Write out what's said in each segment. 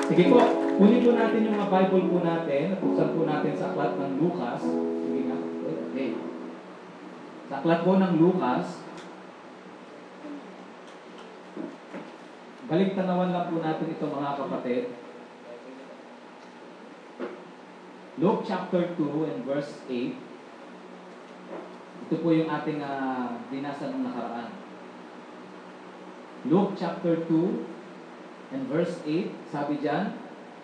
Sige po, kunin po natin yung mga Bible po natin. Buksan po natin sa aklat ng Lucas. Sige nga. Okay. Sa aklat po ng Lucas, balik tanawan lang po natin ito mga kapatid. Luke chapter 2 and verse 8. Ito po yung ating binasa ng nakaraan. Luke chapter 2 and verse 8, sabi dyan,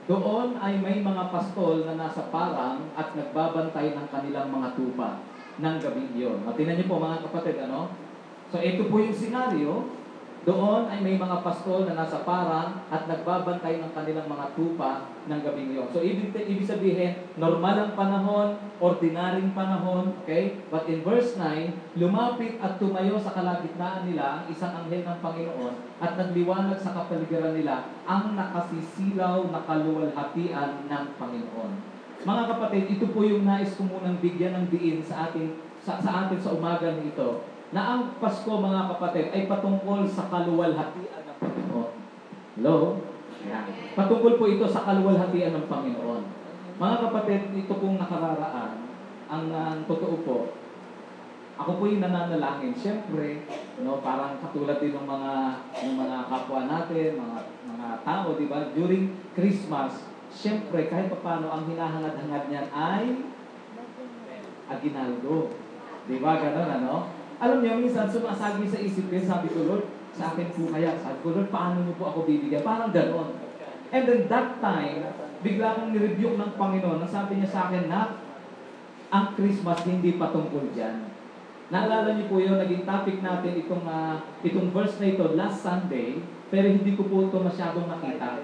doon ay may mga pastol na nasa parang at nagbabantay ng kanilang mga tupa ng gabing iyon. Tingnan niyo po mga kapatid, ano? So ito po yung senaryo. Doon ay may mga pastol na nasa parang at nagbabantay ng kanilang mga tupa ng gabing iyon. So ibig sabihin, normal ang panahon, ordinaryong panahon, okay? But in verse 9, lumapit at tumayo sa kalagitnaan nila ang isang anghel ng Panginoon at nagliwanag sa kapaligiran nila ang nakasisilaw na kaluwalhatian ng Panginoon. Mga kapatid, ito po yung nais ko munang bigyan ng diin sa atin sa umaga nito, na ang Pasko, mga kapatid, ay patungkol sa kaluwalhatian ng Panginoon. Hello? Yeah. Patungkol po ito sa kaluwalhatian ng Panginoon. Mga kapatid, ito pong nakararaan, ang totoo po, ako po yung nananalangin. Siyempre, parang katulad din ng mga kapwa natin, mga tao, di ba? During Christmas, siyempre, kahit paano ang hinahangad-hangad niyan ay aginaldo. Di ba? Ganon, ano? Alam niyo, minsan sumasagi sa isip ko, sabi ko, Lord, sa akin po kaya. Sabi ko, Lord, paano niyo po ako bibigyan? Parang ganon. And then that time, bigla akong nirebuke ng Panginoon. Ang sabi niya sa akin na, ang Christmas hindi patungkol dyan. Naalala niyo po yun, naging topic natin itong verse na ito last Sunday, pero hindi ko po ito masyadong nakita.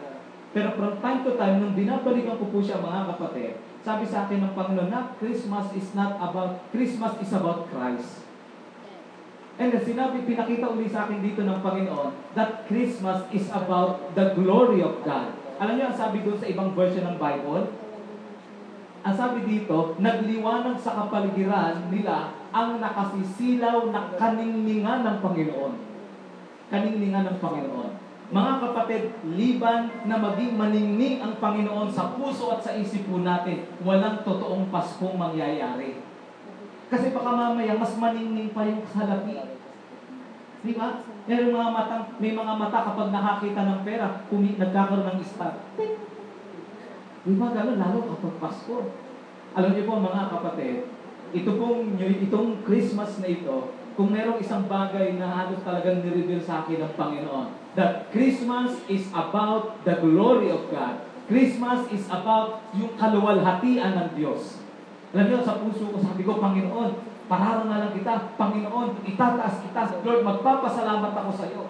Pero from time to time, nung binabalikan ko po siya mga kapatid, sabi sa akin ng Panginoon na Christmas is about Christ. And then pinakita uli sa akin dito ng Panginoon that Christmas is about the glory of God. Alam niyo, ang sabi doon sa ibang version ng Bible, ang sabi dito, nagliwanag sa kapaligiran nila ang nakasisilaw na kaningningan ng Panginoon. Kaningningan ng Panginoon. Mga kapatid, liban na maging maningning ang Panginoon sa puso at sa isip po natin, walang totoong Paskong mangyayari. Kasi baka mamaya mas maningning pa yung salapi. Di ba? May mga mata kapag nakakita ng pera, nagkakaroon ng star. Di ba gano'n? Lalo kapag Pasko. Alam niyo po mga kapatid, itong Christmas na ito, kung merong isang bagay na halos talagang nireveal sa akin ng Panginoon, that Christmas is about the glory of God. Christmas is about yung kaluwalhatian ng Diyos. Alam niyo, sa puso ko, sabi ko, Panginoon, pararangalan kita. Panginoon, itataas kita. Lord, magpapasalamat ako sa iyo.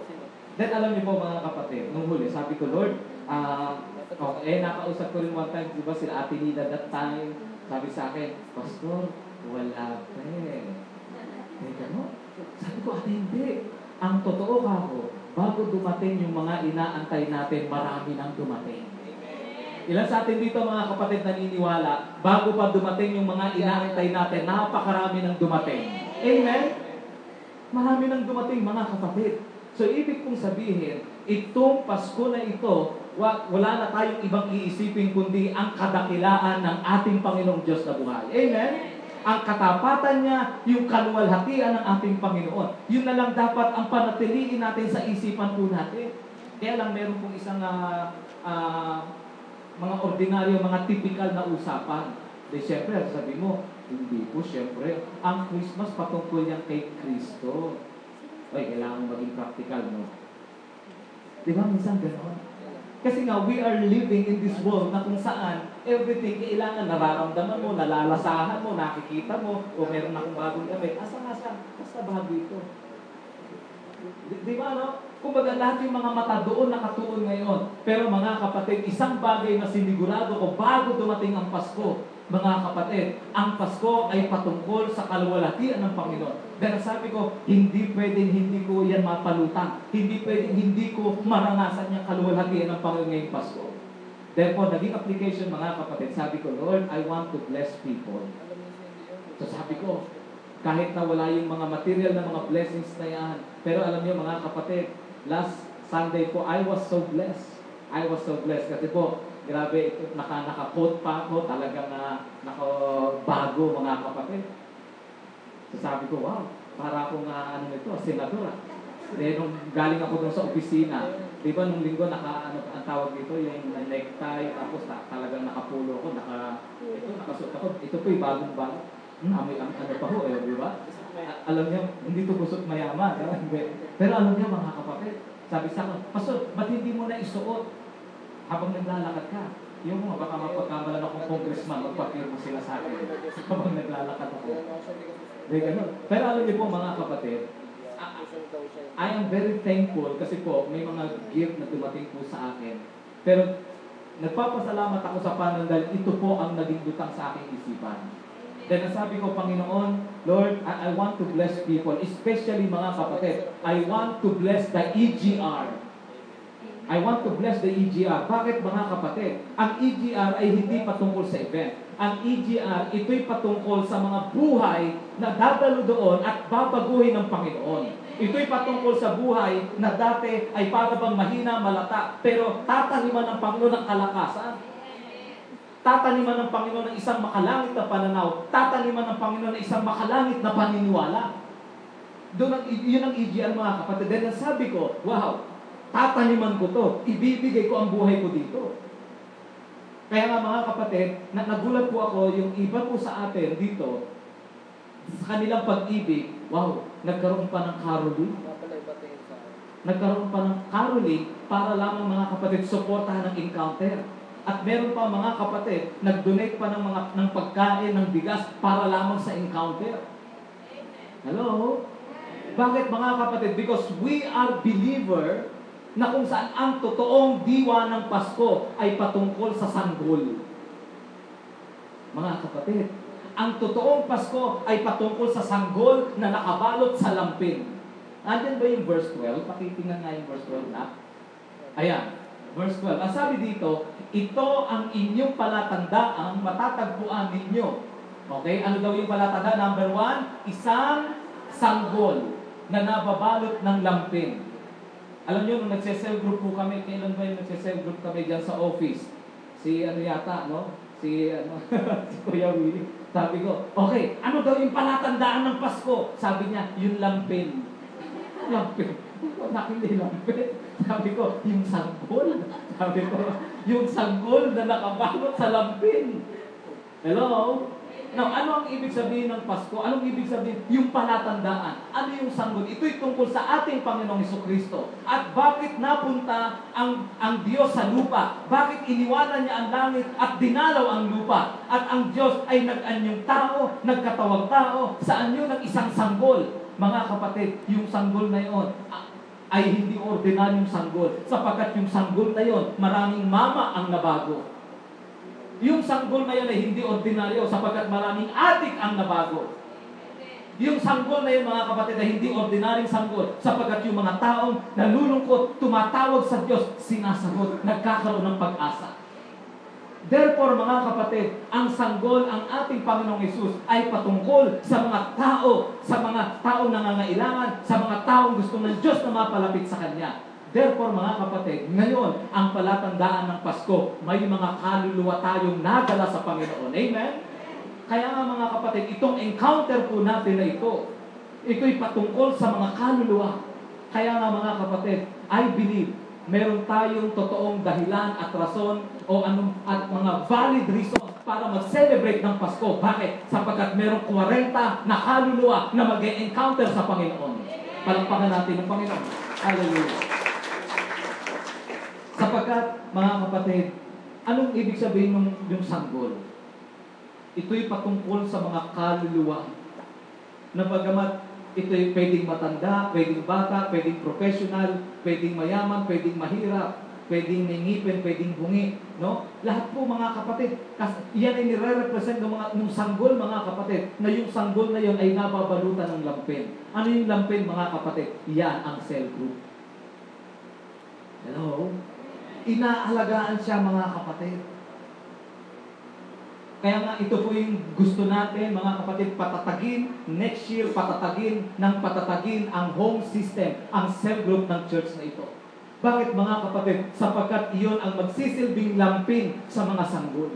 Then, alam niyo po mga kapatid, nung huli, sabi ko, Lord, nakausap ko rin one time, di ba, sila Ate Nida that time, sabi sa akin, Pastor, wala pa eh. Teka mo, sabi ko, Ate, hindi. Ang totoo ka ko, bago dumating yung mga inaantay natin, marami nang dumating. Ilan sa atin dito mga kapatid naniniwala, bago pa dumating yung mga inaantay natin, napakarami nang dumating. Amen? Marami nang dumating mga kapatid. So ibig kong sabihin, itong Pasko na ito, wala na tayong ibang iisipin kundi ang kadakilaan ng ating Panginoong Diyos na buhay. Amen? Ang katapatan niya, yung kaluwalhatian ng ating Panginoon. Yun na lang dapat ang panatiliin natin sa isipan po natin. Kaya lang meron pong isang mga ordinaryo, mga typical na usapan. De syempre, sabi mo, hindi po, syempre, ang Christmas patungkol yan kay Kristo. Ay, kailangan maging practical, no? Di ba, minsan gano'n? Kasi nga, we are living in this world na kung saan everything kailangan nararamdaman mo, nalalasahan mo, nakikita mo, o meron akong bagong gamit. Asa nga siya? Basta bago ito. Di ba, no? Kumbaga lahat yung mga mata doon nakatuon ngayon. Pero mga kapatid, isang bagay na sinigurado ko bago dumating ang Pasko, mga kapatid, ang Pasko ay patungkol sa kaluwalhatian ng Panginoon. Dahil sabi ko, hindi pwedeng hindi ko yan mapalutang. Hindi pwedeng hindi ko maranasan yung kaluwalhatian ng Panginoon ngayong Pasko. Therefore, naging application mga kapatid, sabi ko, Lord, I want to bless people. So sabi ko, kahit na wala yung mga material na mga blessings na yan, pero alam niyo mga kapatid, last Sunday po, I was so blessed. I was so blessed kasi po, grabe, ito, naka-coat pa ako, talagang nakabago mga kapatid. So sabi ko, wow, para akong senador. Nung galing ako doon sa opisina, di ba nung linggo ang tawag dito, yung necktie, tapos talagang nakapulo ako, nakasuot ako. Ito po yung bagong-bago. Amoy pa ho, di ba? Alam niyo, hindi ito gusot mayaman. Pero alam niyo mga kapatid, sabi sa akin, Pastor, ba't hindi mo na isuot habang naglalakad ka? Yung mga baka mapagkamalan akong congressman, magpapirma sila sa akin habang naglalakad ako. Pero alam niyo po mga kapatid, I am very thankful kasi po may mga gift na dumating po sa akin. Pero nagpapasalamat ako sa Panginoon dahil ito po ang naging lutang sa aking isipan. Then nasabi ko, Panginoon, Lord, I want to bless people, especially mga kapatid. I want to bless the EGR. I want to bless the EGR. Bakit mga kapatid? Ang EGR ay hindi patungkol sa event. Ang EGR, ito'y patungkol sa mga buhay na dadalo doon at babaguhin ng Panginoon. Ito'y patungkol sa buhay na dati ay para bang mahina, malata, pero tataniman ng Panginoon ng kalakasan. Tataniman ng Panginoon ng isang makalangit na pananaw. Tataniman ng Panginoon ng isang makalangit na paniniwala. Yun ang EGR mga kapatid. Then sabi ko, wow, tataniman ko to. Ibibigay ko ang buhay ko dito. Kaya nga mga kapatid, nagulat po ako, yung iba po sa atin dito, sa kanilang pag-ibig, wow, nagkaroon pa ng caroling. Nagkaroon pa ng caroling para lamang mga kapatid suportahan ng encounter. At meron pa mga kapatid, nag-donate pa ng pagkain, ng bigas para lamang sa encounter. Hello? Bakit mga kapatid? Because we are believer na kung saan ang totoong diwa ng Pasko ay patungkol sa sanggol. Mga kapatid, ang totoong Pasko ay patungkol sa sanggol na nakabalot sa lampin. Nandiyan ba yung verse 12? Pakitingnan nga yung verse 12 na. Ayan, verse 12. Ang sabi dito, ito ang inyong palatandaang matatagpuan ninyo. Okay? Ano daw yung palatandaan? Number 1, isang sanggol na nababalot ng lampin. Alam nyo, nung nagse-cell group po kami, kailan ba yung nagse-cell group kami dyan sa office? Si Si Kuya Willie. Sabi ko, okay, ano daw yung palatandaan ng Pasko? Sabi niya, yung lampin. Lampin. Nakili lampin. Sabi ko, yung sanggol. Sabi ko, yung sanggol na nakabalot sa lampin. Hello? Now, ano ang ibig sabihin ng Pasko? Anong ibig sabihin? Yung palatandaan. Ano yung sanggol? Ito'y tungkol sa ating Panginoong Hesukristo. At bakit napunta ang Diyos sa lupa? Bakit iniwanan niya ang langit at dinalaw ang lupa? At ang Diyos ay nag-anyong tao, nagkatawag tao, sa anyo ng isang sanggol. Mga kapatid, yung sanggol na yon ay hindi ordinaryong sanggol. Sapagkat yung sanggol na yon, maraming mama ang nabago. Yung sanggol na yun ay hindi ordinaryo sapagkat maraming adik ang nabago. Yung sanggol na yun mga kapatid ay hindi ordinaryong sanggol sapagkat yung mga taong nalulungkot, tumatawag sa Diyos, sinasagot, nagkakaroon ng pag-asa. Therefore mga kapatid, ang sanggol, ang ating Panginoong Hesus ay patungkol sa mga taong nangangailangan, sa mga taong gusto ng Diyos na mapalapit sa Kanya. Therefore, mga kapatid, ngayon, ang palatandaan ng Pasko, may mga kaluluwa tayong nadala sa Panginoon. Amen? Kaya nga mga kapatid, itong encounter po natin na ito'y patungkol sa mga kaluluwa. Kaya nga mga kapatid, I believe, meron tayong totoong dahilan at rason at mga valid reasons para mag-celebrate ng Pasko. Bakit? Sapagkat merong 40 na kaluluwa na mag-encounter sa Panginoon. Palakpakan natin ng Panginoon. Hallelujah. Sapagkat, mga kapatid, anong ibig sabihin yung sanggol? Ito'y patungkol sa mga kaluluwa na bagamat ito'y pwedeng matanda, pwedeng bata, pwedeng professional, pwedeng mayaman, pwedeng mahirap, pwedeng nangipin, pwedeng bungi, no? Lahat po mga kapatid, yan ay nire-represent ng sanggol mga kapatid, na yung sanggol na yon ay nababalutan ng lampin. Ano yung lampin mga kapatid? Yan ang cell group. Hello? Inaalagaan siya mga kapatid. Kaya nga ito po yung gusto natin mga kapatid, patatagin, next year patatagin ang home system, ang cell group ng church na ito. Bakit mga kapatid? Sapagkat iyon ang magsisilbing lampin sa mga sanggol.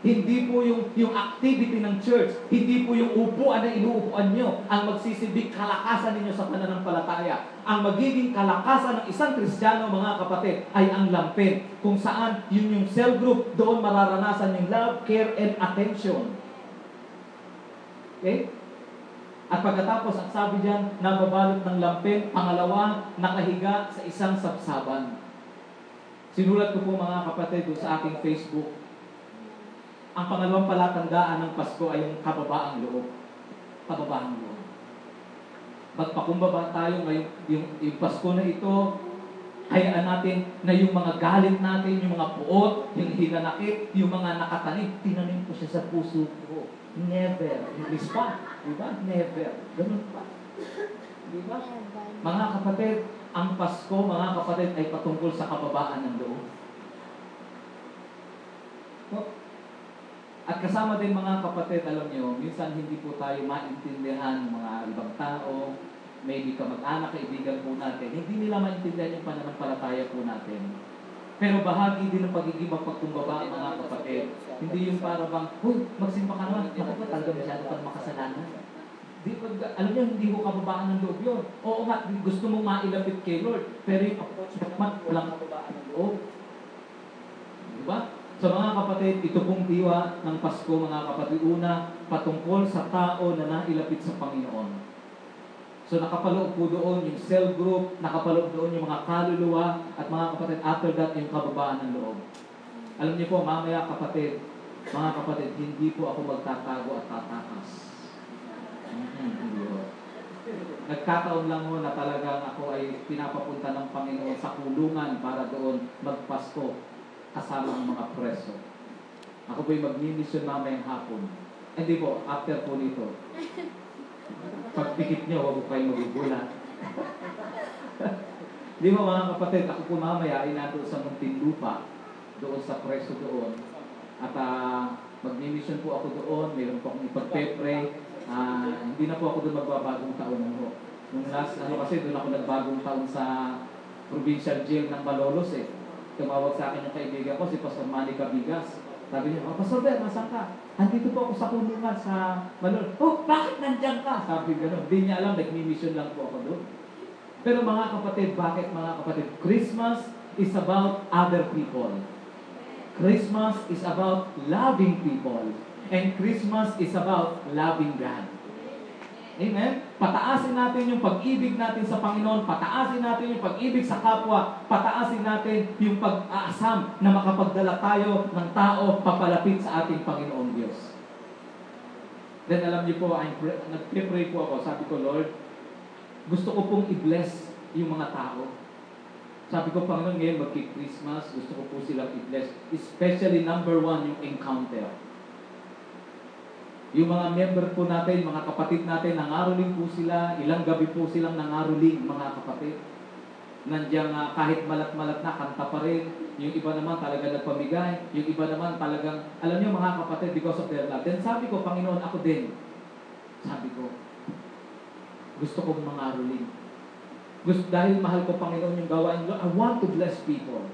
Hindi po yung activity ng church, hindi po yung upuan na inuupuan nyo ang magsisilbing kalakasan ninyo sa pananampalataya. Ang magiging kalakasan ng isang Kristiyano, mga kapatid, ay ang lampin. Kung saan yun yung cell group, doon mararanasan yung love, care, and attention. Okay? At pagkatapos, ang sabi diyan, nababalot ng lampin. Pangalawa, nakahiga sa isang sabsaban. Sinulat ko po mga kapatid doon sa aking Facebook. Ang pangalawang palatandaan ng Pasko ay yung kababaang loob. Kababaang loob. Magpakumbaba tayo ngayong yung Pasko na ito, hayaan natin na yung mga galit natin, yung mga puot, yung hinanakit, yung mga nakatanim, tinanim ko siya sa puso ko. Never. English pa. Diba? Never. Ganun pa. Diba? Mga kapatid, ang Pasko, mga kapatid, ay patungkol sa kababaan ng loob. At kasama din mga kapatid, alam nyo, minsan hindi po tayo maintindihan ng mga ibang tao, maybe kamag-anak, kaibigan po natin, hindi nila maintindihan yung pananampalataya po natin. Pero bahagi din ng pagiging mapagkumbaba, mga kapatid. Hindi yung para bang, huy, magsimba ka naman, naku ba, talaga masyado pa makasalanan. Alam nyo, hindi ko kababaan ng loob yun. Oo nga, gusto mong mailapit kay Lord, pero yung approach mo, walang kababaan ng loob. Diba? So mga kapatid, ito pong diwa ng Pasko, mga kapatid. Una, patungkol sa tao na nailapit sa Panginoon. So nakapaloob po doon yung cell group, nakapaloob doon yung mga kaluluwa, at mga kapatid, after that, yung kababaan ng loob. Alam niyo po, mamaya kapatid, mga kapatid, hindi po ako magtatago at tatakas. Hindi po. Nagkataon lang mo na talagang ako ay pinapapunta ng Panginoon sa kulungan para doon magpasko kasama ang mga preso. Ako po'y mag-mission mamayang hapon. Hindi po, after po nito. Pagpikit nyo, huwag po kayo magugulat. Di ba mga kapatid, ako po mamaya ay nato sa Muntinlupa, doon sa preso doon. At mag-mission po ako doon, mayroon po akong ipagpe-pray. Hindi na po ako doon magbabagong taon mo. Nung last, kasi doon ako nagbagong taon sa provincial jail ng Malolos eh. Tumawag sa akin yung kaibigan ko, si Pastor Manny Cabigas. Sabi niya, Pastor Ben, nasan ka? Andito po ako sa kulungan sa Malolos. Oh, bakit nandiyan ka? Sabi gano'n. Hindi niya alam, nag-mission lang po ako doon. Pero mga kapatid, bakit mga kapatid? Christmas is about other people. Christmas is about loving people. And Christmas is about loving God. Amen? Pataasin natin yung pag-ibig natin sa Panginoon, pataasin natin yung pag-ibig sa kapwa, pataasin natin yung pag-aasam na makapagdala tayo ng tao papalapit sa ating Panginoong Diyos. Then alam niyo po, nag-pray po ako, sabi ko, Lord, gusto ko pong i-bless yung mga tao. Sabi ko, Panginoon, ngayon magki-Christmas, gusto ko po silang i-bless. Especially number 1, yung encounter. Yung mga member po natin, mga kapatid natin, nangaroling po sila, ilang gabi po silang nangaroling, mga kapatid. Nandiyan kahit malat-malat na, kanta pa rin. Yung iba naman talaga nagpamigay. Yung iba naman talagang, alam niyo mga kapatid, because of their love. Then sabi ko, Panginoon, ako din. Sabi ko, gusto kong mangaroling. Dahil mahal ko, Panginoon, yung gawain. I want to bless people.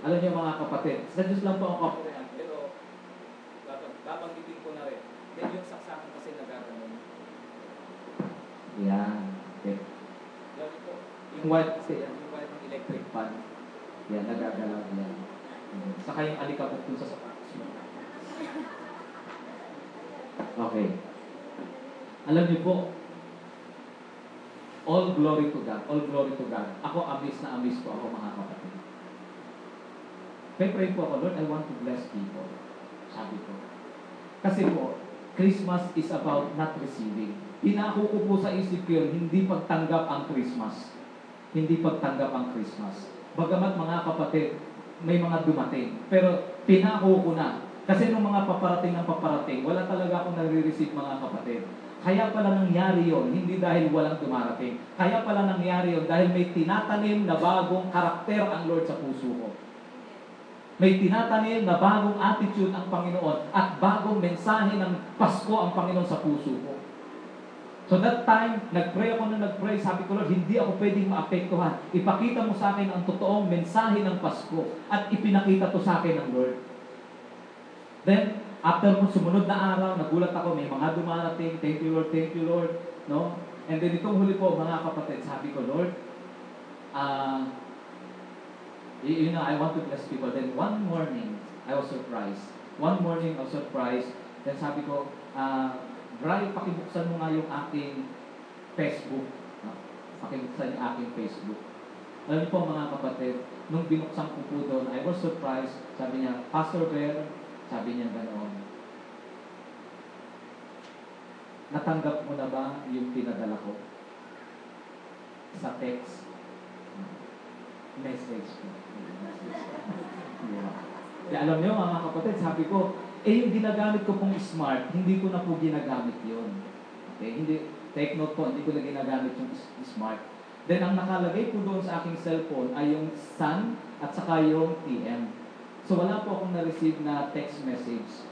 Alam niyo mga kapatid, sa Diyos lang po ako. Pero, babanggitin ko na rin. Then yung saksakan kasi nagaganon. Yan. Okay. Yung white ng electric fan. Yan, nagagalaw yan. Saka yung alikabok dun sa sapatos mo. Okay. Alam niyo po, all glory to God. All glory to God. Ako, amis na amis po ako, mga kapatid. Pray po ako, Lord, I want to bless people. Sabi ko. Kasi po, Christmas is about not receiving. Pinako ko po sa isip ko yun, hindi pagtanggap ang Christmas. Hindi pagtanggap ang Christmas. Bagamat mga kapatid, may mga dumating. Pero pinako ko na. Kasi nung mga paparating ng paparating, wala talaga akong nare-receive mga kapatid. Kaya pala nangyari yon, hindi dahil walang dumarating. Kaya pala nangyari yon dahil may tinatanim na bagong karakter ang Lord sa puso ko. May tinatanim na bagong attitude ang Panginoon at bagong mensahe ng Pasko ang Panginoon sa puso ko. So that time, nag-pray ako na nag-pray. Sabi ko, Lord, hindi ako pwedeng maapektuhan. Ipakita mo sa akin ang totoong mensahe ng Pasko. At ipinakita to sa akin ng Lord. Then, after mo sumunod na araw, nagulat ako, may mga dumarating. Thank you, Lord. No? And then itong huli po, mga kapatid, sabi ko, Lord, I want to bless people. Then one morning, I was surprised. Then sabi ko, Bri, pakibuksan mo nga yung aking Facebook. No? Pakibuksan yung aking Facebook. Alam niyo po mga kapatid, nung binuksan ko po doon, I was surprised. Sabi niya, Pastor Bear, sabi niya ganoon, natanggap mo na ba yung pinadala ko? Sa text, message ko. Yeah. Kaya alam niyo mga kapatid, sabi ko, yung ginagamit ko pong smart, hindi ko na po ginagamit yun. Okay? Hindi, take note po, hindi ko na ginagamit yung smart. Then, ang nakalagay po doon sa aking cellphone ay yung sun at saka yung PM. So, wala po akong na-receive na text message.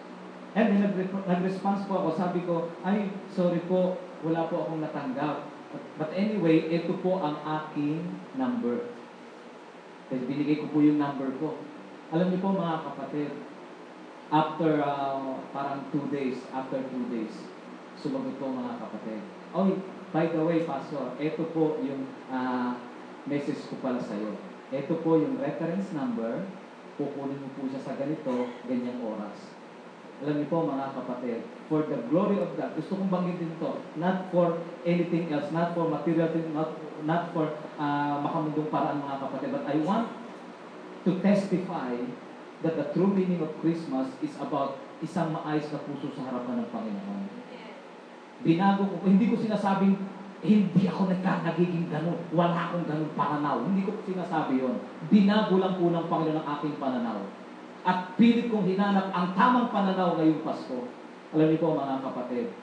And then, nag-response po ako, sabi ko, ay, sorry po, wala po akong natanggap. But anyway, ito po ang aking number. Then, binigay ko po yung number ko. Alam niyo po mga kapatid, after parang 2 days, sumagot po mga kapatid. Oh, by the way, Pastor, ito po yung message ko pala sa'yo. Ito po yung reference number, kukunin mo po siya sa ganito, ganyang oras. Alam niyo po mga kapatid, for the glory of God, gusto kong banggitin to, not for anything else, not for material things, not for makamundong paraan mga kapatid, but I want to testify that the true meaning of Christmas is about isang maayos na puso sa harapan ng Panginoon. Binago ko, hindi ko sinasabing, hindi ako nagiging ganun, wala akong ganun pananaw. Hindi ko sinasabi yon. Binago lang po ng Panginoon ang aking pananaw. At pilit kong hinanap ang tamang pananaw ngayong Pasko. Alam niyo po mga kapatid,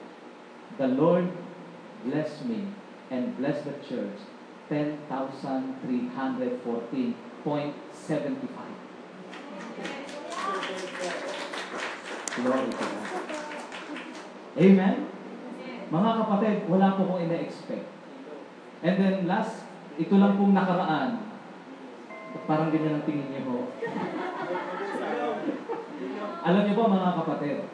the Lord bless me and bless the church 10,314.75. Glory to God. Amen? Mga kapatid, wala po kong ina-expect. And then last, ito lang pong nakaraan. Parang ganyan ang tingin niyo po. Alam niyo po mga kapatid,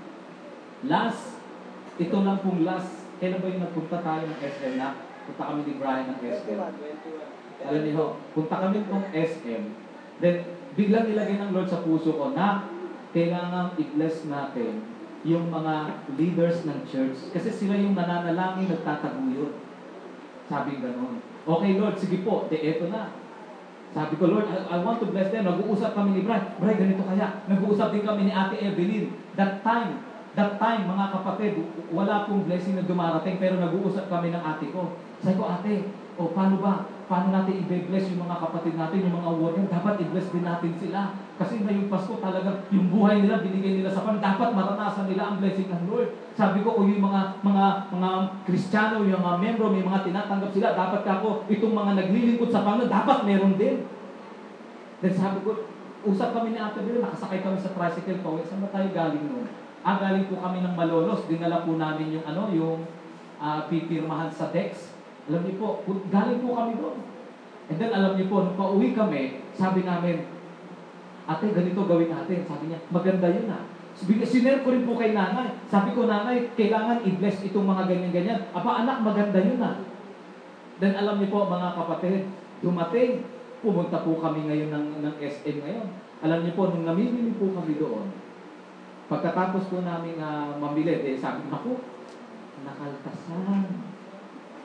ito lang pong last, kailan ba yung nagpunta tayo ng SM na? Punta kami ni Brian ng SM. Alam niyo, punta kami ng SM. Then, biglang nilagay ng Lord sa puso ko na kailangan i-bless natin yung mga leaders ng church. Kasi sila yung nananalangin, nagtataguyod. Sabi gano'n. Okay Lord, sige po, eto na. Sabi ko, Lord, I want to bless them. Nag-uusap kami ni Brian. Brian, ganito kaya. Nag-uusap din kami ni Ate Evelyn. That time, mga kapatid, wala pong blessing na dumarating, pero nag-uusap kami ng ate ko. Sabi ko, ate, paano ba? Paano natin i-bless yung mga kapatid natin, yung mga warrior? Dapat i-bless din natin sila. Kasi ngayong Pasko talaga, yung buhay nila, binigay nila sa Panginoon. Dapat maranasan nila ang blessing ng Lord. Sabi ko, yung mga Kristiyano, yung mga membro, may mga tinatanggap sila, dapat ako, itong mga naglilingkod sa Panginoon, dapat meron din. Then sabi ko, usap kami ni Ate Bel, nakasakay kami sa tricycle po. Saan ba tayo galing noon? Galing po kami ng Malolos, dinala po namin yung pipirmahan sa Dex. Alam niyo po, galing po kami doon. And then alam niyo po, nung pauwi kami, sabi namin, ate, ganito gawin natin. Sabi niya, maganda yun ah. Sinare ko rin po kay nanay. Sabi ko, nanay, kailangan i-bless itong mga ganyan-ganyan. Apa anak, maganda yun ah. Then alam niyo po mga kapatid, dumating, pumunta po kami ngayon ng SM ngayon. Alam niyo po, nung namimili po kami doon, pagkatapos po namin mamili, sabi ko, nakaltasan.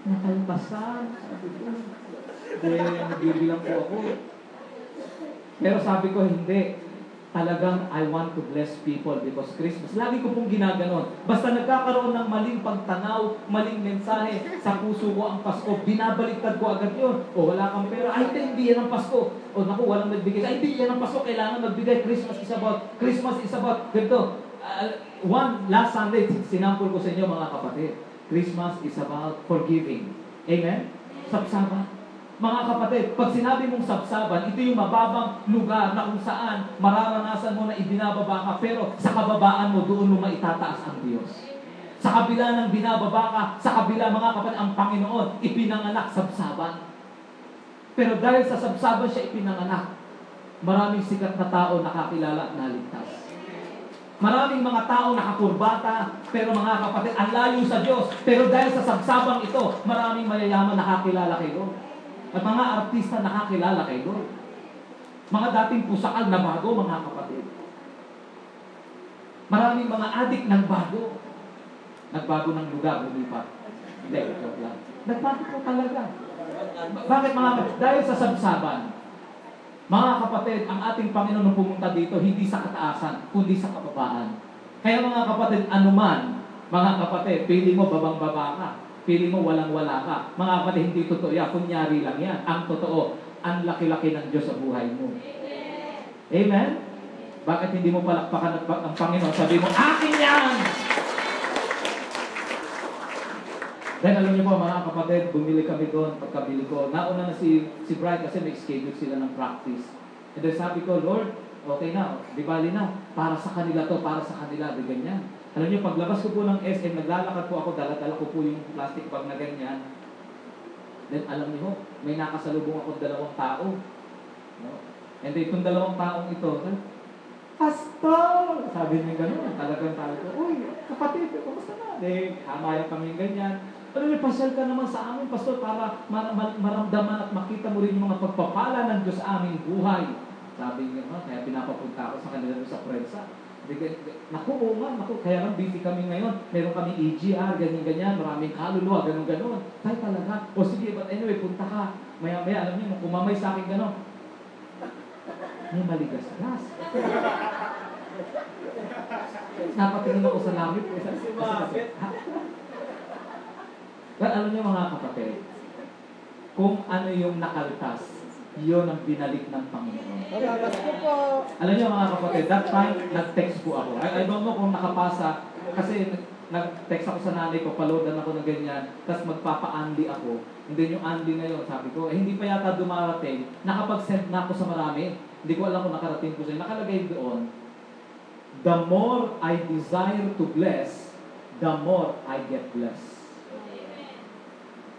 Sabi ko, nagbibilang po ako. Pero sabi ko, hindi. Talagang I want to bless people because Christmas. Lagi ko pong ginaganon. Basta nagkakaroon ng maling pagtanaw, maling mensahe sa puso ko ang Pasko, binabaliktad ko agad yun. Wala kang pera. Ay, hindi yan ang Pasko. Naku, walang nagbigay. Ay, hindi yan ang Pasko. Kailangan magbigay. Christmas is about. Ganito. One last Sunday, sinampol ko sa inyo mga kapatid. Christmas is about forgiving. Amen? Sabsaban. Mga kapatid, pag sinabi mong sabsaban, ito yung mababang lugar na kung saan mararanasan mo na ibinababa ka, pero sa kababaan mo, doon mo maitataas ang Diyos. Sa kabila ng binababa ka, sa kabila mga kapatid, ang Panginoon, ipinanganak sabsaban. Pero dahil sa sabsaban siya ipinanganak, maraming sikat na tao nakakilala at naligtas. Maraming mga tao nakakurbata, pero mga kapatid, ang layo sa Diyos. Pero dahil sa sabsabang ito, maraming mayayaman nakakilala kay Lord. At mga artista nakakilala kay Lord. Mga dating pusakal na bago, mga kapatid. Maraming mga adik ng bago. Nagbago ng lugar, lumipat. Hindi, joke lang. Nagbago po talaga. Bakit mga kapatid? Dahil sa sabsaban. Mga kapatid, ang ating Panginoon nung pumunta dito, hindi sa kataasan, kundi sa kababaan. Kaya mga kapatid, anuman, mga kapatid, pili mo babang-baba ka. Pili mo walang-wala ka. Mga kapatid, hindi totoo yan. Kunyari lang yan. Ang totoo, ang laki-laki ng Diyos sa buhay mo. Amen? Bakit hindi mo palakpakan ang Panginoon? Sabi mo, akin yan! Then alam niyo po mga kapatid, bumili kami doon, pagkabili ko. Nauna na si Brian kasi may schedule sila ng practice. And then sabi ko, Lord, okay na, di bali na. Para sa kanila to, para sa kanila, di ganyan. Alam niyo, paglabas ko po ng SM, naglalakad po ako, dala-dala ko po yung plastic bag na ganyan. Then alam niyo, may nakasalubong ako 2 tao. No? And then itong 2 taong ito, Pastor! Sabi niya gano'n, talagang tao ko, uy, kapatid, kumusta na? Hamayan kami ganyan. Pero may pasyal ka naman sa amin, Pastor, para maramdaman at makita mo rin yung mga pagpapala ng Diyos sa aming buhay. Sabi niya, kaya pinapapunta ako sa kanila sa prensa. Naku, oo nga, kaya lang busy kami ngayon. Meron kami EGR, ganyan-ganyan, maraming kaluluwa, gano'n-gano'n. Tayo talaga. O sige, but anyway, punta ka. Maya-maya, alam niyo, kumamay sa akin gano'n. May maligas-gas. Napatingin ako sa langit. But alam niyo mga kapatid, kung ano yung nakaltas, yun ang binalik ng Panginoon. Alam niyo mga kapatid, that time, nag-text po ako. I don't know kung nakapasa, kasi nag-text ako sa nanay ko, paloadan ako ng ganyan, tapos magpapa-Andy ako. And then yung Andy na yun, sabi ko, hindi pa yata dumarating, nakapag-send na ako sa marami. Hindi ko alam kung nakarating ko sa'yo. Nakalagay doon, the more I desire to bless, the more I get blessed.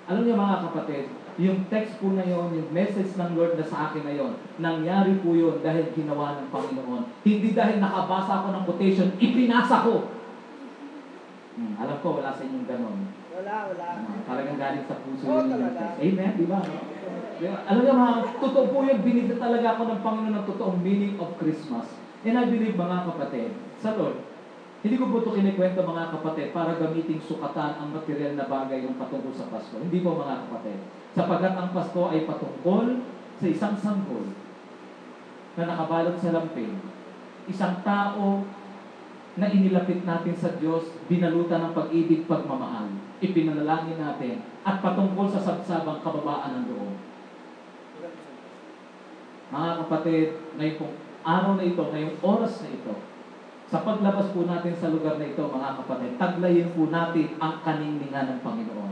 Alam niyo mga kapatid, yung text po na yon, yung message ng Lord na sa akin na yon, nangyari po yun dahil ginawa ng Panginoon. Hindi dahil nakabasa ako ng quotation, ipinasa ko. Alam ko, wala sa inyong ganon. Wala. Talagang galing sa puso yun yung text. Amen, di ba? Alam niyo mga, totoo po yung binigyan talaga ako ng Panginoon ng totoong meaning of Christmas. And I believe mga kapatid, sa Lord, hindi ko po ito kinikwento mga kapatid para gamiting sukatan ang material na bagay yung patungkol sa Pasko. Hindi po mga kapatid. Sapagkat ang Pasko ay patungkol sa isang sanggol na nakabalot sa lampin. Isang tao na inilapit natin sa Diyos, binalutan ng pag-ibig, pagmamahal. Ipinanalangin natin at patungkol sa sabsabang kababaan ng loob. Mga kapatid, ngayong pong araw na ito, ngayong oras na ito, sa paglabas po natin sa lugar na ito, mga kapatid, taglayin po natin ang kaningningan ng Panginoon.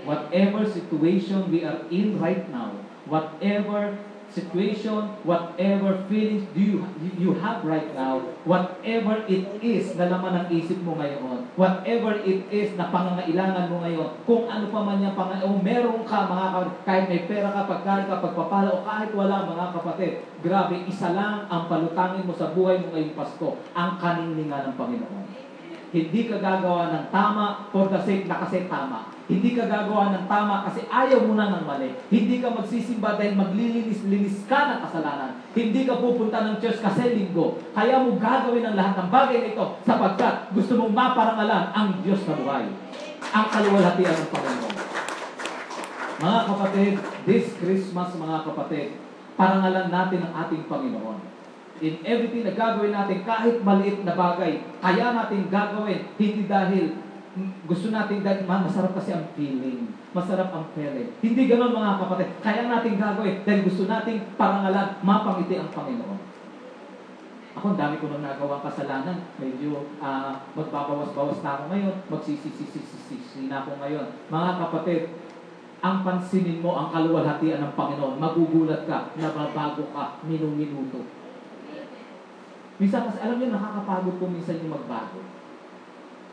Whatever situation we are in right now, whatever situation, whatever feelings you have right now, whatever it is na laman ng isip mo ngayon, whatever it is na pangangailangan mo ngayon, kung ano pa man yung pangangailangan, meron ka mga kapatid, kahit may pera ka, pagkain ka, pagpapala, o kahit wala mga kapatid, grabe, isa lang ang palutangin mo sa buhay mo ngayong Pasko, ang kaningningan ng Panginoon. Hindi ka gagawa ng tama for the sake na kasi tama. Hindi ka gagawa ng tama kasi ayaw mo na ng mali. Hindi ka magsisimba dahil maglilinis-linis ka ng kasalanan. Hindi ka pupunta ng church kasi linggo. Kaya mo gagawin ang lahat ng bagay na ito sapagkat gusto mong maparangalan ang Diyos na buhay. Ang kaluwalhatian ng Panginoon. Mga kapatid, this Christmas mga kapatid, parangalan natin ang ating Panginoon. In everything na gagawin natin, kahit maliit na bagay, kaya natin gagawin, hindi dahil gusto natin, dahil masarap kasi ang feeling, masarap ang feeling. Hindi ganoon mga kapatid, kaya natin gagawin, dahil gusto nating parangalan, mapangiti ang Panginoon. Ako, ang dami ko nang nagawang kasalanan, medyo magbabawas-bawas na ako ngayon, magsisisi na ako ngayon. Mga kapatid, ang pansinin mo, ang kaluwalhatian ng Panginoon, magugulat ka, nababago ka, minum-minuto. Minsan kasi, alam niyo, nakakapagod po minsan yung magbago.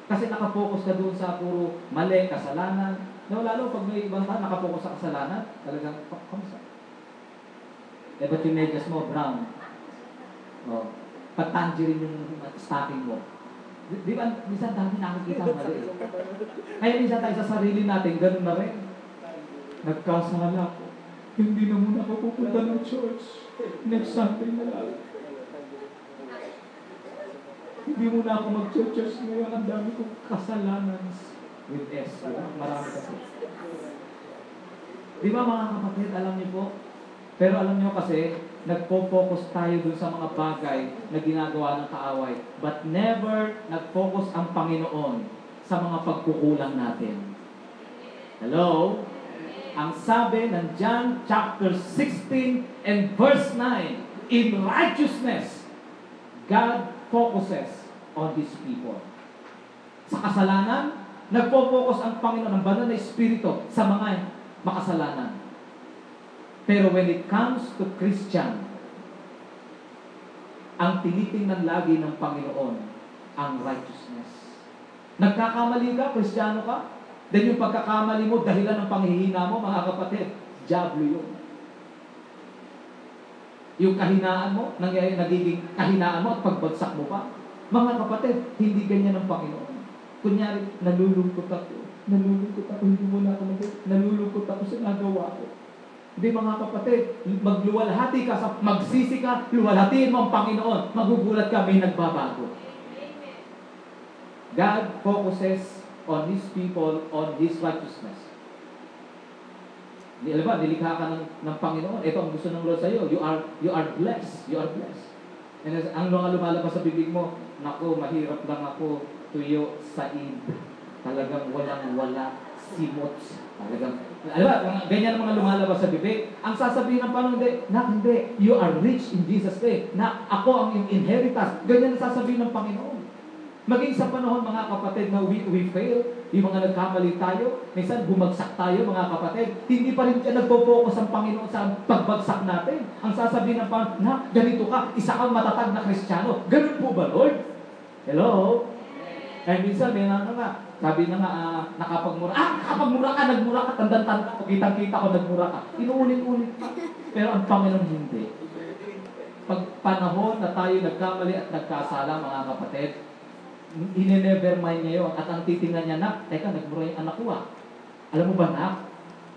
Kasi nakafocus ka doon sa puro mali, kasalanan. No, lalo pag may ibang tao nakapokus sa kasalanan, talagang, kamusta? Eh, ba't yung medyas mo, brown? Oh, patangerine yung stocking mo. Di ba, minsan dami nakikita mali. Kaya minsan tayo sa sarili natin, ganun na rin. Nagkasala ko. Hindi na muna ako pupunta ng church. Next Sunday na lang. Hindi muna ako mag-church ngayon. Ang dami kong kasalanan. With S. Marami kasi. Di ba mga kapatid, alam niyo po? Pero alam niyo kasi, nagpo-focus tayo dun sa mga bagay na ginagawa ng kaaway. But never nag-focus ang Panginoon sa mga pagkukulang natin. Hello? Ang sabi ng John chapter 16 and verse 9, in righteousness, God focuses on His people. Sa kasalanan, nagpo-focus ang Panginoon, ang banal na Espiritu sa mga makasalanan. Pero when it comes to Christian, ang tinitingnan lagi ng Panginoon, ang righteousness. Nagkakamali ka, Kristiyano ka, then yung pagkakamali mo, dahilan ng panghihina mo, mga kapatid, diablo yun. Yung kahinaan mo, nagiging kahinaan mo at pagbagsak mo pa. Mga kapatid, hindi ganyan ang Panginoon. Kunyari, nalulungkot ako, hindi mo na ako nalulungkot ako sa nagawa ko. Hindi mga kapatid, magluwalhati ka, magsisi ka, luwalhatiin mo ang Panginoon, magugulat ka, may nagbabago. God focuses on His people, on His righteousness. Alam ba, nilikha ka ng Panginoon, ito ang gusto ng Lord sa iyo, you are blessed, you are blessed. And ang mga lumalabas sa bibig mo, naku, mahirap lang ako, tuyo, said, talagang walang-wala, simot, talagang, alam ba, ganyan ang mga lumalabas sa bibig. Ang sasabihin ng Panginoon, hindi, you are rich in Jesus' name, na ako ang inheritance. Ganyan ang sasabihin ng Panginoon. Maging sa panahon, mga kapatid, na we fail, yung mga nagkamali tayo, minsan bumagsak tayo, mga kapatid, hindi pa rin nagpo-focus ang Panginoon sa pagbagsak natin. Ang sasabihin ng Panginoon, na ganito ka, isa kang matatag na Kristiyano. Ganun po ba, Lord? Hello? Eh, minsan, may nga, sabi na nga, nakapagmura ka, nagmura ka, tanda-tanda ko, kitang-kita ko, nagmura ka. Inuulit-ulit pa. Pero ang Panginoon hindi. Pag panahon na tayo nagkamali at nagkasala, mga kapatid, ine-never mind niya yun. At ang titingnan niya, teka, nagmura yung anak ko Alam mo ba,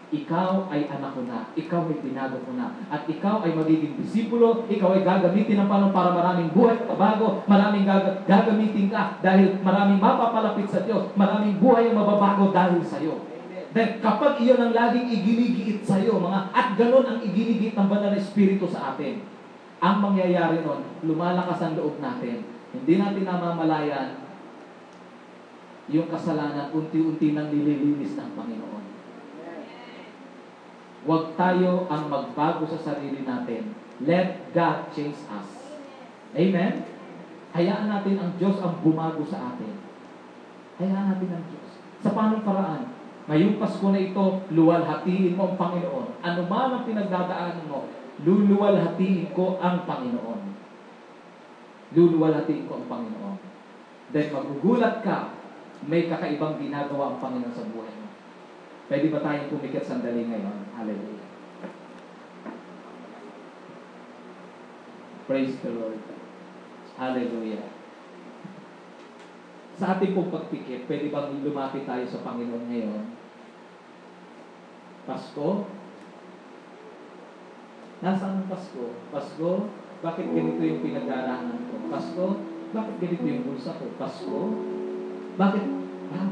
ikaw ay anak ko na. Ikaw ay binago ko na. At ikaw ay magiging disipulo. Ikaw ay gagamitin ng Panginoon para maraming buhay mabago. Maraming gagamitin ka dahil maraming mapapalapit sa Diyos. Maraming buhay ang mababago dahil sa iyo. Then kapag iyon ang laging iginigiit sa iyo, at ganun ang iginigiit ng Banal na Espiritu sa atin, ang mangyayari nun, lumalakas ang loob natin. Hindi natin namamalayan yung kasalanan unti-unti nang nililinis ng Panginoon. Huwag tayo ang magbago sa sarili natin. Let God change us. Amen? Hayaan natin ang Diyos ang bumago sa atin. Hayaan natin ang Diyos. Sa paanong paraan? Ngayong Pasko na ito, luwalhatiin mo ang Panginoon. Ano man ang pinagdadaanan mo, luluwalhatiin ko ang Panginoon. Luluwalhatiin ko ang Panginoon. Then magugulat ka, may kakaibang ginagawa ang Panginoon sa buhay mo. Pwede ba tayong pumikit sandali ngayon? Hallelujah. Praise the Lord. Hallelujah. Sa ating pong pagpikit, pwede bang lumapit tayo sa Panginoon ngayon? Pasko? Nasaan ang Pasko? Pasko? Bakit ganito yung pinag-aaralan ko? Pasko? Bakit ganito yung bulsa ko? Pasko? Bakit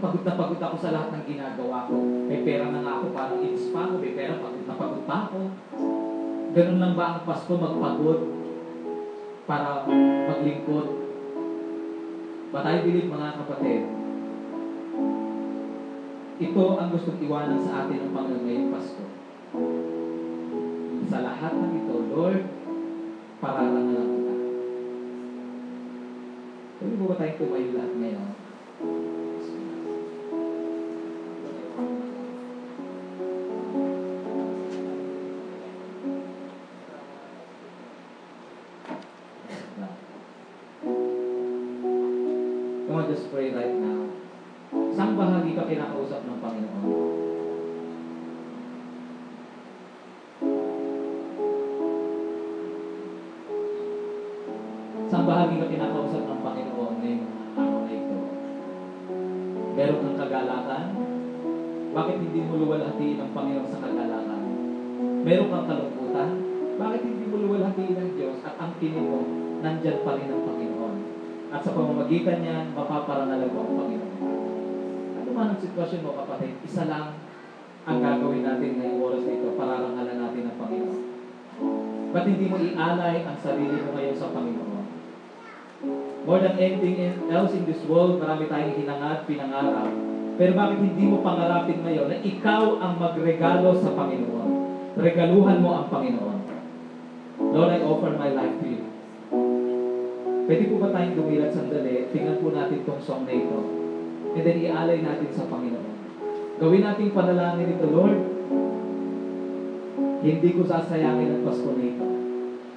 pagod na pagod ako sa lahat ng ginagawa ko? May pera na nga ako, parang inis pa ako. May pera, pagod na pagod pa ako. Ganun lang ba ang Pasko, magpagod para maglingkod? But I believe, mga kapatid, ito ang gustong iwanan sa atin ng Panginoon ngayong Pasko. Sa lahat ng ito, Lord, paralan na lang kita. Pwede mo ba tayong tumayo lahat ngayon? Come on, just pray right now. Saan bahagi ka kinakausap ng Panginoon? Saan bahagi ka kinakausap ng Panginoon ngayong araw na ito? Meron kang kagalakan? Bakit hindi mo luwalhatiin ang Panginoon sa kagalakan? Meron kang kalungkutan? Bakit hindi mo luwalhatiin ang Diyos at ang tingin mo, nandyan pa rin ang Panginoon? At sa pamamagitan niyan, mapaparangalan mo ang Panginoon. Ano man ang sitwasyon mo, kapatid, isa lang ang gagawin natin ngayong oras na ito, pararangalan natin ang Panginoon. Ba't hindi mo ialay ang sarili mo ngayon sa Panginoon? More than anything else in this world, marami tayong hinangad, pinangarap. Pero bakit hindi mo pangarapin ngayon na ikaw ang magregalo sa Panginoon? Regaluhan mo ang Panginoon. Lord, I offer my life to you. Pwede po ba tayong dumilat sandali? Tingnan po natin itong song na ito. And then ialay natin sa Panginoon. Gawin nating panalangin ito, Lord. Hindi ko sasayangin ang Pasko na ito.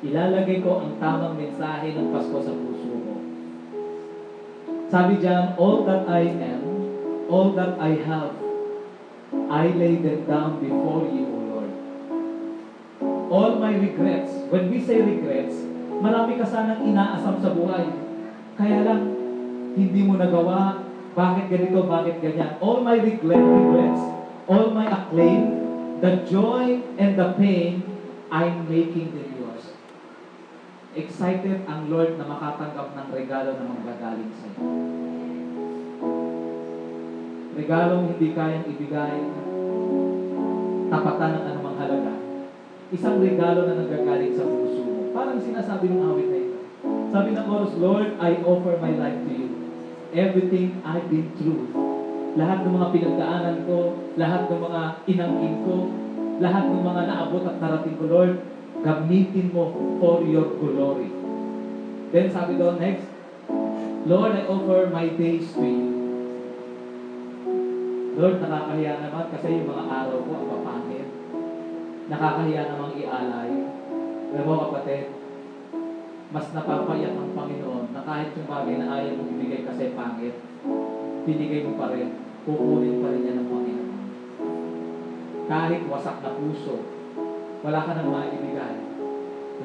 Ilalagay ko ang tamang mensahe ng Pasko sa puso ko. Sabi diyan, all that I am, all that I have, I lay them down before you, O Lord. All my regrets. When we say regrets, marami ka sanang inaasam sa buhay. Kaya lang, hindi mo nagawa. Bakit ganito, bakit ganyan? All my regrets, all my acclaim, the joy and the pain, I'm making them yours. Excited ang Lord na makatanggap ng regalo na manggagaling sa iyo. Regalong hindi kayang ibigay, tapatan ng anumang halaga. Isang regalo na nanggagaling sa puso mo. Parang sinasabi ng awit na ito. Sabi ng chorus, Lord, I offer my life to you. Everything I've been through. Lahat ng mga pinagdaanan ko, lahat ng mga inangkin ko, lahat ng mga naabot at narating ko, Lord, gamitin mo for your glory. Then sabi doon next, Lord, I offer my days to you. Lord, nakakahiya naman kasi yung mga araw ko ang papangit. Nakakahiya namang ialay. Alam mo kapatid, mas napapayak ang Panginoon na kahit yung bagay na ayaw mong ibigay kasi pangit, binigay mo pa rin, kukunin pa rin yan ng Panginoon. Kahit wasak na puso, wala ka nang maibigay,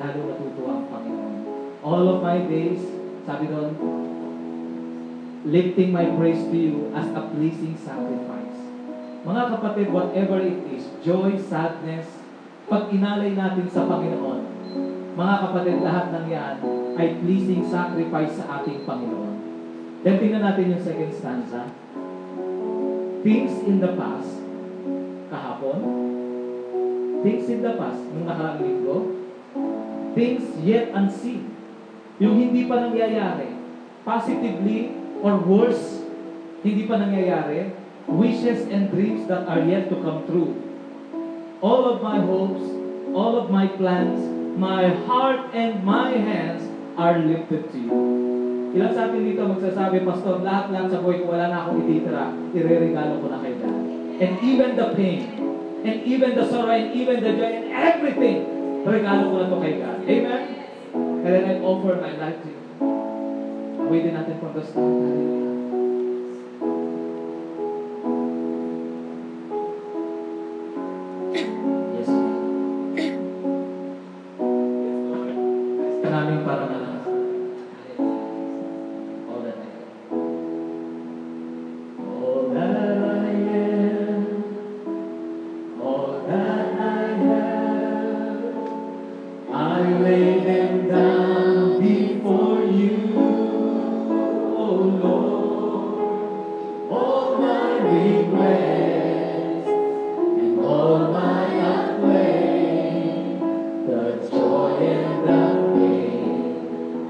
lalo natutuwa ang Panginoon. All of my days, sabi doon, lifting my praise to you as a pleasing sacrifice. Mga kapatid, whatever it is, joy, sadness, pag inalay natin sa Panginoon, mga kapatid, lahat ng yan ay pleasing sacrifice sa ating Panginoon. Then tingnan natin yung second stanza. Things in the past, kahapon, things in the past, nung nakaraang linggo, things yet unseen, yung hindi pa nangyayari, positively or worse, hindi pa nangyayari, wishes and dreams that are yet to come true. All of my hopes, all of my plans, my heart and my hands are lifted to you. Ilan sa atin dito magsasabi, Pastor, lahat sa buhay ko, wala na akong ititira, ireregalo ko na kay God. And even the pain, and even the sorrow, and even the joy, and everything, regalo ko na to kay God. Amen? And then I offer my life to you. Awitin natin from the start. Hallelujah. Yes, Lord. Kanaming para na lang. All that I am. All that I am. All that I have. I lay them down before you. All my regrets and all my acclaim, the joy and the pain,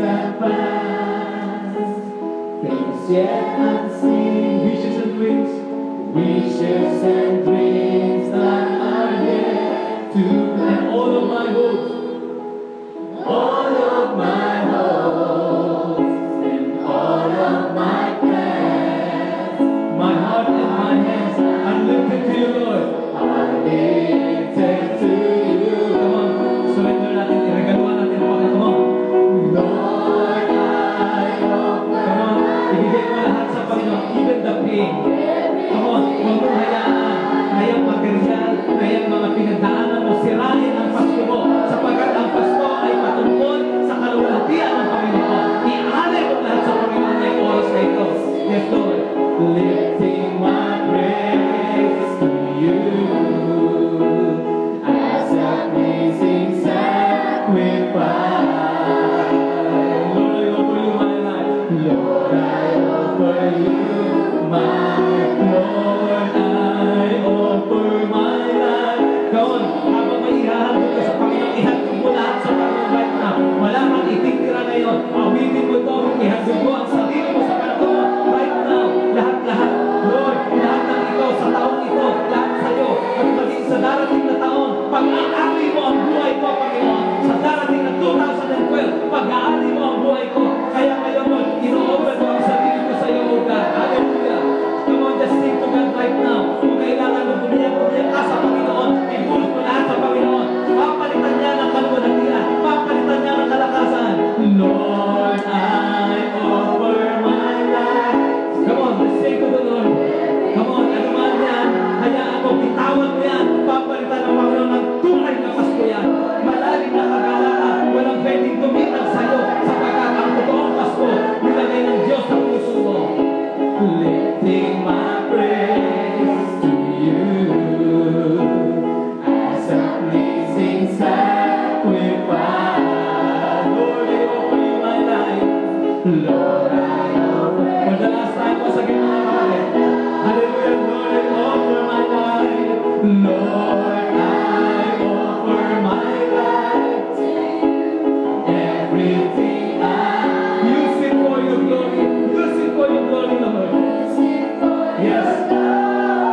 that past, things yet unseen, wishes and dreams, wishes and dreams that are yet to and all of my hopes, all of my hopes and all of my plans my heart and my hands are lifted to you, Lord. are lifted to you. Come on, surrender natin, iregaluhan natin ang Panginoon. Lord, I Come on, ibigay mo lahat sa Panginoon, even the pain. Come on, huwag mong hayaan na yung material, na yung mga pinagdaanan mo, sirain ang Pasko mo, sapagkat ang Pasko ay patungkol sa kaluwalhatian ng Panginoon. Ialay mo lahat sa Panginoon ngayong oras na ito. Yes, Lord. lifting my praise to you as a pleasing sacrifice. Lord, I offer you my life. Lord, I offer you my Lord, I offer my life. Come on, habang may ihahandog ka sa Panginoon, ihandog mo lahat sa Panginoon right now. Wala kang itinira ngayon. Awitin mo ito, ihandog mo ang sarili mo sa Panginoon right now. Lahat-lahat. Lord, lahat ng ito, sa taong ito, lahat sa'yo, at maging sa darating na taon, pag-aari mo ang buhay ko, Panginoon. Sa darating na 2012, pag-aari mo ang buhay ko. Kaya ngayon, Lord, ino-offer ko ang sarili ko sa iyo, O God. Hallelujah. Come on, just sing to God right now. Kung kailangan mo bumiyak ka sa Panginoon, ibulot mo lahat sa Panginoon. Papalitan niya ng kaluwalhatian. Papalitan niya ng kalakasan. Lord, I offer my life. Come on, let's sing to the Lord. Come on, ano man yan, hayaan mo, bitawan mo yan. Papalitan ng Panginoon ng tunay na Pasko yan. Malalim na kagalakan, walang pwedeng tumitag sa'yo sapagkat ang totoong Pasko, nilagay ng Diyos sa puso mo. lifting my praise to you as a pleasing sacrifice. Lord, I offer you my life. Lord, I offer For the last time po sa gitna ng kapatid. Hallelujah, Lord, I offer my life. Lord, I offer my life to you. Everything I Use it for your glory. Use it for your glory, Lord. Yes.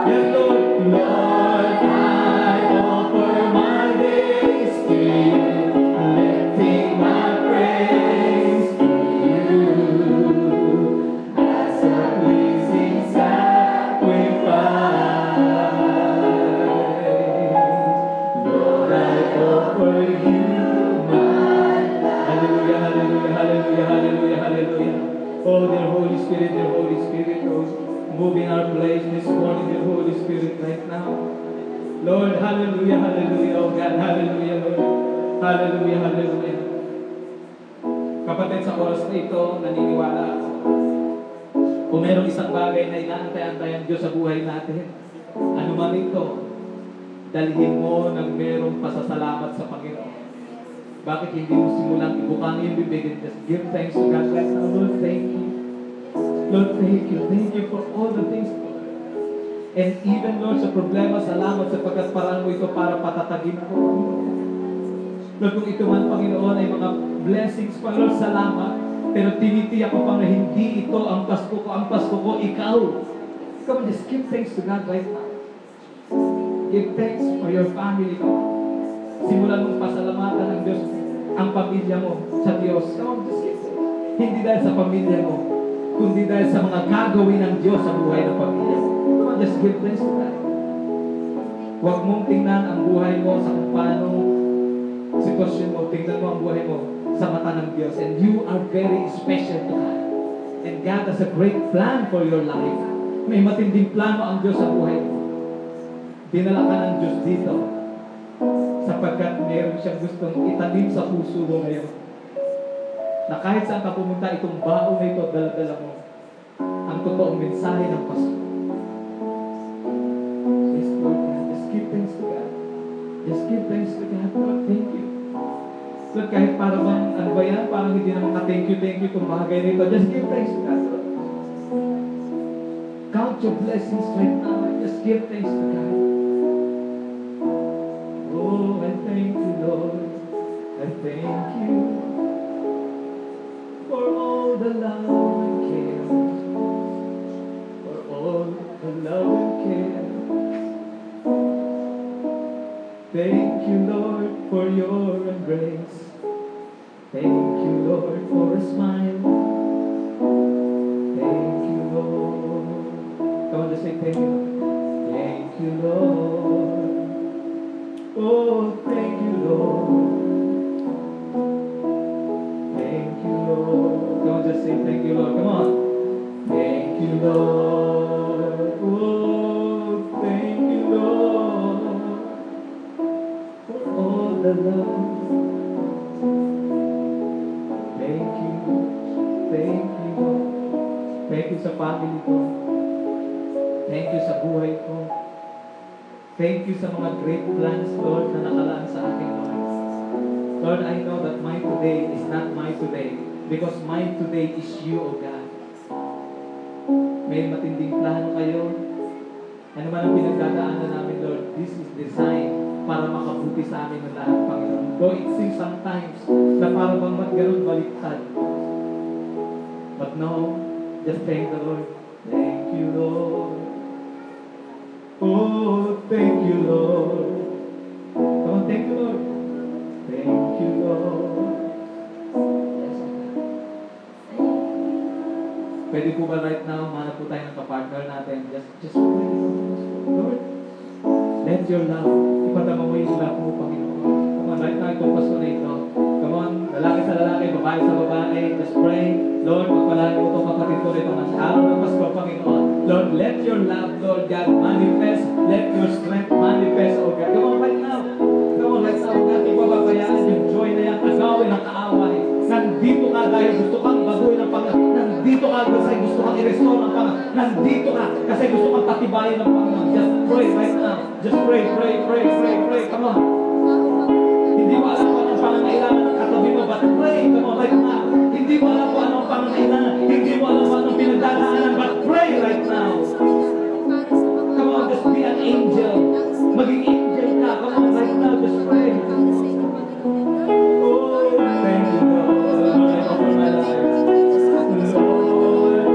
Yes, Lord. Lord, I offer my days to you, lifting my praise to you as a pleasing sacrifice. Lord, I offer you my life. Hallelujah, hallelujah, hallelujah, hallelujah, hallelujah. Oh, dear Holy Spirit, oh, move in our place this morning, dear Holy Spirit, right now. Lord, hallelujah, hallelujah, oh God, hallelujah, Lord. Hallelujah, hallelujah. Kapatid, sa oras na ito, naniniwala ako. Kung merong isang bagay na inaantay-antay ang Diyos sa buhay natin, ano man ito, dalhin mo ng merong pasasalamat sa Panginoon. Bakit hindi mo simulang ibukang yung bibig and just give thanks to God right now? Lord, thank you. Lord, thank you. Thank you for all the things, Lord. And even, Lord, sa problema, salamat sapagkat parang mo ito para patatagin ko. Lord, kung ito man, Panginoon, ay mga blessings pa, Lord, salamat. Pero tinitiyak ko pa na hindi ito ang Pasko ko. Ang Pasko ko, ikaw. Come on, just give thanks to God right now. Give thanks for your family, Lord. Simulan mong pasalamatan ng Diyos ang pamilya mo sa Diyos. Come on, just give thanks. Hindi dahil sa pamilya mo, kundi dahil sa mga gagawin ng Diyos sa buhay ng pamilya mo. Come on, just give thanks to God. Huwag mong tingnan ang buhay mo sa kung paano sitwasyon mo. Tingnan mo ang buhay mo sa mata ng Diyos. And you are very special to God. And God has a great plan for your life. May matinding plano ang Diyos sa buhay mo. Dinala ka ng Diyos dito sapagkat meron siyang gustong itanim sa puso mo ngayon. Na kahit saan ka pumunta, itong baon na ito, dala-dala mo ang totoong mensahe ng Pasko. Yes, Lord God, just give thanks to God. Just give thanks to God. Lord, thank you. Lord, kahit parang ano ba yan, parang hindi naman ka-thank you itong bagay na ito. Just give thanks to God, Lord. Count your blessings right now and just give thanks to God. Oh, I thank you, Lord. I thank you. your embrace. Thank you, Lord, for a smile. Thank you, Lord. Come on, just say thank you. Thank you, Lord. Oh, thank you, Lord. Thank you, Lord. Come on, just say thank you, Lord. Come on. Thank you, Lord. Oh, thank you, Lord, for all the love. Thank you. Thank you, Lord. Thank you sa family ko. Thank you sa buhay ko. Thank you sa mga great plans, Lord, na nakalaan sa akin, Lord. Lord, I know that my today is not my today because my today is you, O God. May matinding plano kayo. Ano man ang pinagdadaanan namin, Lord, this is designed para makabuti sa amin ng lahat, Panginoon. Though it seems sometimes na parang bang magkaroon baliktad. But no, just thank the Lord. Thank you, Lord. Oh, thank you, Lord. Come on, thank you, Lord. Thank you, Lord. Pwede po ba right now, manap po tayo ng kapartner natin. Just pray, Lord. Let your love, ipatama mo yung love mo, Panginoon. Come on, right now, itong Pasko na ito. Come on, lalaki sa lalaki, babae sa babae. Just pray. Lord, magpalahin mo itong kapatid ko rito ng araw ng Pasko, Panginoon. Lord, let your love, Lord God, manifest. Let your strength manifest, O God. Come on, right now. Come on, right now, O God. Ipababayaan yung joy na yan, agawin ang kaaway. Nandito ka dahil gusto kang baguhin ang Panginoon. Nandito ka kasi gusto kang i-restore ang Panginoon. Nandito ka kasi gusto kang patibayin ng Panginoon. Just pray right now. Just pray, pray, pray, pray, pray. Come on. Hindi mo alam kung anong pangangailangan ng katabi mo, but pray. Come on, right now. Hindi mo alam kung anong pangangailangan. Hindi mo alam kung anong pinagdadaanan, but pray right now. Come on, just be an angel. Maging angel ka. Come on, right now, just pray. Oh, thank you, Lord. Lord, I offer my life. Lord,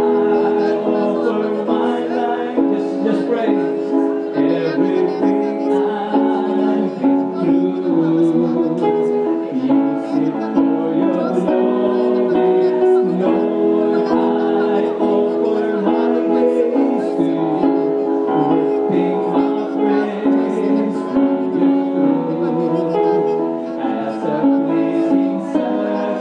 I offer my life. Just pray. Everything I've been through, use it for your glory. Lord, I offer my praise to you. Lifting my praise to you as a pleasing sacrifice.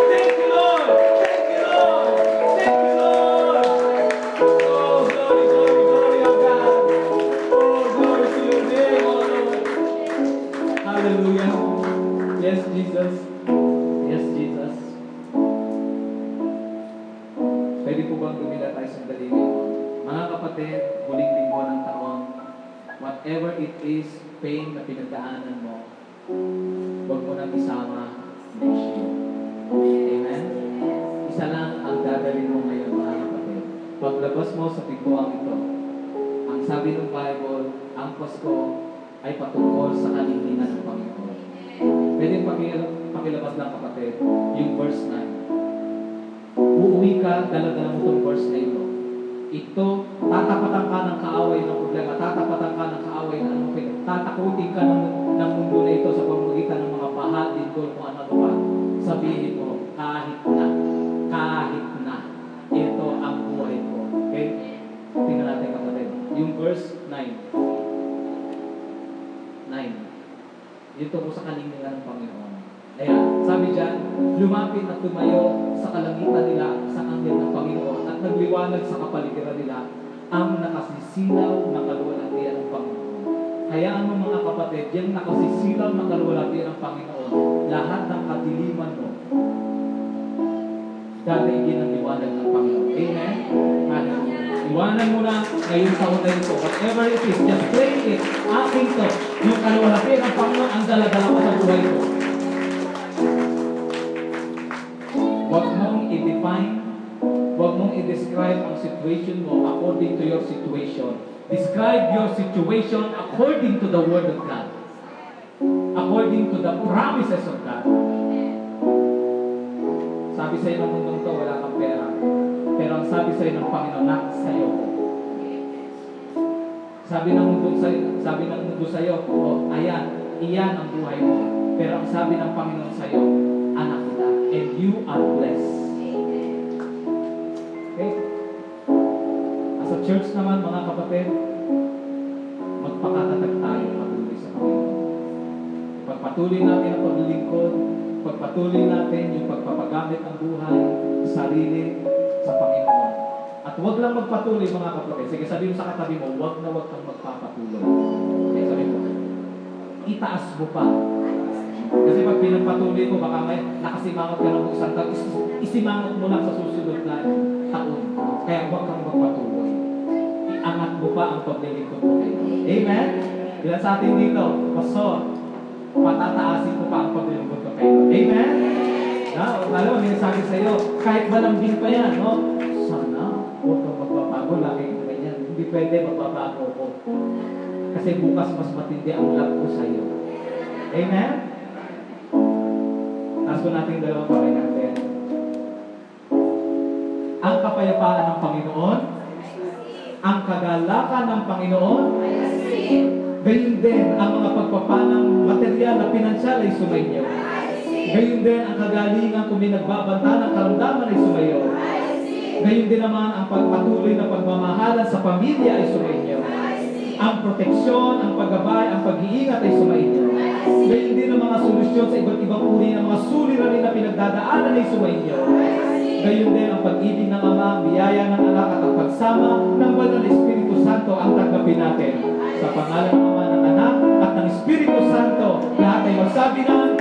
Thank you, Lord. Pwede po bang dumila tayo sa dalili? Mga kapatid, huling linggo ng taon, whatever it is, pain na pinagdaanan mo, huwag mo nang isama next year. Amen? Isa lang ang dadalhin mo ngayon, mga kapatid. Paglabas mo sa biguang ito, ang sabi ng Bible, ang Pasko ay patungkol sa kalinlingan ng Panginoon. Pwede pakilabas lang, kapatid, yung verse 9. Uuwi ka, dala-dala mo itong verse na ito. Ito, tatapatan ka ng kaaway ng problema, tatapatan ka ng kaaway ng anong tatakutin ka ng mundo na ito sa pamamagitan ng mga baha, lindol, kung ano pa. Sabihin mo, kahit na, ito ang buhay ko. Okay? Tingnan natin, kapatid. Yung verse 9. Dito po sa kalinlingan ng Panginoon. Ayan, sabi dyan, lumapit at tumayo sa kalangitan nila sa anghel ng Panginoon at nagliwanag sa kapaligiran nila ang nakasisilaw na kaluwalhatian ng Panginoon. Hayaan mo, mga kapatid, yung nakasisilaw na kaluwalhatian ng Panginoon, lahat ng kadiliman mo, dadaigin ang liwanag ng Panginoon. Amen? Hallelujah. Iwanan mo na ngayon sa una ito. Whatever it is, just claim it. Aking to. Yung kaluwalhatian ng Panginoon ang dala-dala ko sa buhay ko. Huwag mong i-define, huwag mong i-describe ang situation mo according to your situation. Describe your situation according to the Word of God. According to the promises of God. Sabi sa'yo ng mundong to, wala kang pera. Pero ang sabi sa'yo ng Panginoon, sa'yo ko. Sabi ng mundo sa'yo, oh, ayan, iyan ang buhay mo. Pero ang sabi ng Panginoon sa'yo, anak kita, and you are blessed. Okay? As a church naman, mga kapatid, magpakatatag tayo patuloy sa Panginoon. Pagpatuloy natin ang paglilingkod, pagpatuloy natin yung pagpapagamit ng buhay, sarili, sa Panginoon. At huwag lang magpatuloy, mga kapatid. Sige, sabihin mo sa katabi mo, huwag kang magpapatuloy. Okay, sabihin mo, itaas mo pa. Kasi pag pinagpatuloy mo, baka may nakasimangot ka ng isang taon, isimangot mo lang sa susunod na taon. Kaya huwag kang magpatuloy. Iangat mo pa ang paglilingkod mo kayo. Amen? Ilan sa atin dito, Pastor, patataasin ko pa ang paglilingkod ko kayo. Amen? Alam mo, may nasabi sa'yo, kahit malambing pa yan, no? Sana, huwag kang magbabago, lagi ko ganyan. Hindi pwede magbabago ko. Kasi bukas mas matindi ang love ko sa'yo. Amen? Taas ko natin dalawang kamay natin. Ang kapayapaan ng Panginoon, ang kagalakan ng Panginoon, gayon din ang mga pagpapanang material na pinansyal ay sumainyo. Gayon din ang kagalingan kung may nagbabanta ng karamdaman ay sumayo. Gayon din naman ang pagpatuloy na pagmamahalan sa pamilya ay sumainyo. Ang proteksyon, ang paggabay, ang pag-iingat ay sumainyo. Gayon din ang mga solusyon sa iba't ibang uri ng mga suliranin na pinagdadaanan ay sumainyo. Gayon din ang pag-ibig ng Ama, ang biyaya ng Anak at ang pagsama ng Banal na Espiritu Santo ang tanggapin natin. Sa pangalan ng Ama, ng Anak at ng Espiritu Santo, lahat ay magsabi ng